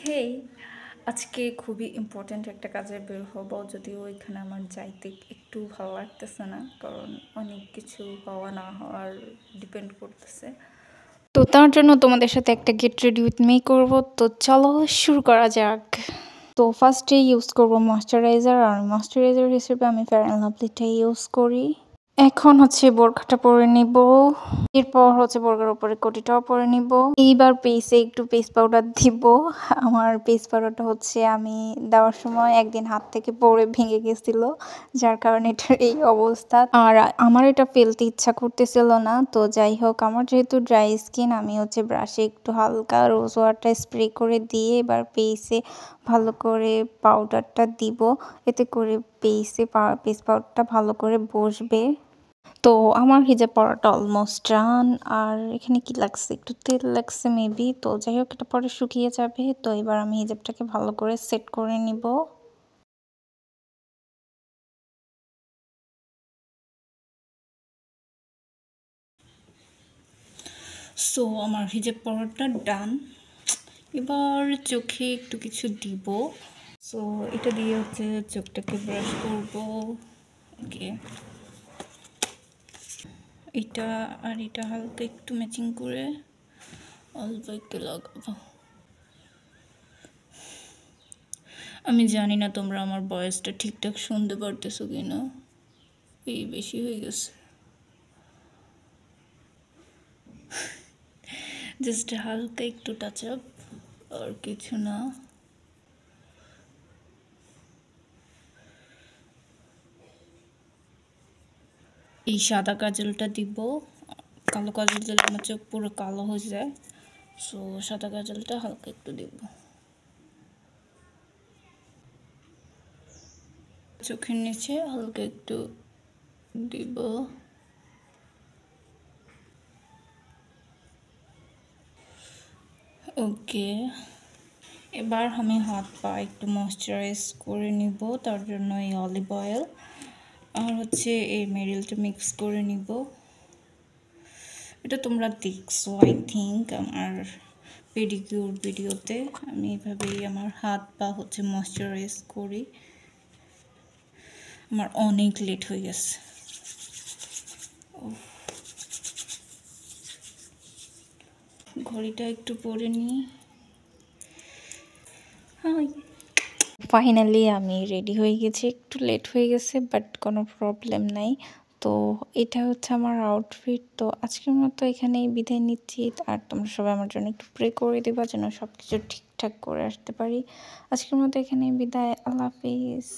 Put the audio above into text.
হেই, আজকে খুবই ইম্পর্ট্যান্ট একটা কাজে বের হব, যদিও ওইখানে আমার যাইতে একটু ভালো লাগতেছে না, কারণ অনেক কিছু হওয়া না হওয়ার ডিপেন্ড করতেছে। তো তার জন্য তোমাদের সাথে একটা গেট রেডি উইথ মি করবো। তো চলো শুরু করা যাক। তো ফার্স্টে ইউজ করব ময়শ্চারাইজার, আর ময়শ্চারাইজার হিসেবে আমি ফেয়ার অ্যান্ড লাভলিটা ইউজ করি। এখন হচ্ছে বোরখাটা পরে নিব, এরপর হচ্ছে বোরখার উপরে কোটিটাও পরে নিব। এইবার পেস্টে একটু পেস্ট পাউডার দিব। আমার পেস্ট পাউডারটা হচ্ছে আমি দেওয়ার সময় একদিন হাত থেকে পড়ে ভেঙে গেছিল, যার কারণে এটার এই অবস্থা। আর আমার এটা ফেলতে ইচ্ছা করতেছিল না, তো যাই হোক, আমার যেহেতু ড্রাই স্কিন, আমি হচ্ছে ব্রাশে একটু হালকা রোজ ওয়াটার স্প্রে করে দিয়ে এবার পেস্টে ভালো করে পাউডারটা দিব, এতে করে পেস্ট পাউডারটা ভালো করে বসবে। তো আমার হিজাব পরাটা অলমোস্ট ডান। আর এখানে কি লাগছে, একটু তেল লাগছে মেবি। তো যাই হোক, এটা পরে শুকিয়ে যাবে। তো এবার আমি হিজাবটাকে ভালো করে সেট করে নিব। সো আমার হিজাব পরাটা ডান। এবার চোখে একটু কিছু দিব। সো এটা দিয়ে হচ্ছে চোখটাকে ব্রাশ করব। ওকে, এটা আর এটা হালকা একটু ম্যাচিং করে অল্প একটু লাগাবো। আমি জানি না তোমরা আমার ভয়েসটা ঠিকঠাক শুনতে পারতেছো কিনা, এই বেশি হয়ে গেছে। জাস্ট হালকা একটু টাচ আপ, আর কিছু না। এই সাদা কাজলটা দিব, কালো কাজল দিলে আমার চোখ পুরো কালো হয়ে যায়। সো সাদা কাজলটা হালকা একটু দিব। চোখের নিচে হালকা একটু দিব। ওকে, এবার আমি হাত পা একটু ময়শ্চারাইজ করে নিব, তার জন্য এই অলিভ অয়েল আর হচ্ছে এই মেরিলটা মিক্স করে নিব। এটা তোমরা দেখছো আই থিঙ্ক আমার পেডিকিউর ভিডিওতে, আমি এভাবেই আমার হাত পা হচ্ছে ময়শ্চারাইজ করি। আমার অনেক লেট হয়ে গেছে। ঘড়িটা একটু পরে নিই। হাই, ফাইনালি আমি রেডি হয়ে গেছি। একটু লেট হয়ে গেছে, বাট কোনো প্রবলেম নাই। তো এটা হচ্ছে আমার আউটফিট। তো আজকের মতো এখানেই বিদায় নিচ্ছি। আর তোমরা সবাই আমার জন্য একটু প্রে করে দেবা যেন সব কিছু ঠিকঠাক করে আসতে পারি। আজকের মতো এখানেই বিদায়। আল্লাহ হাফিজ।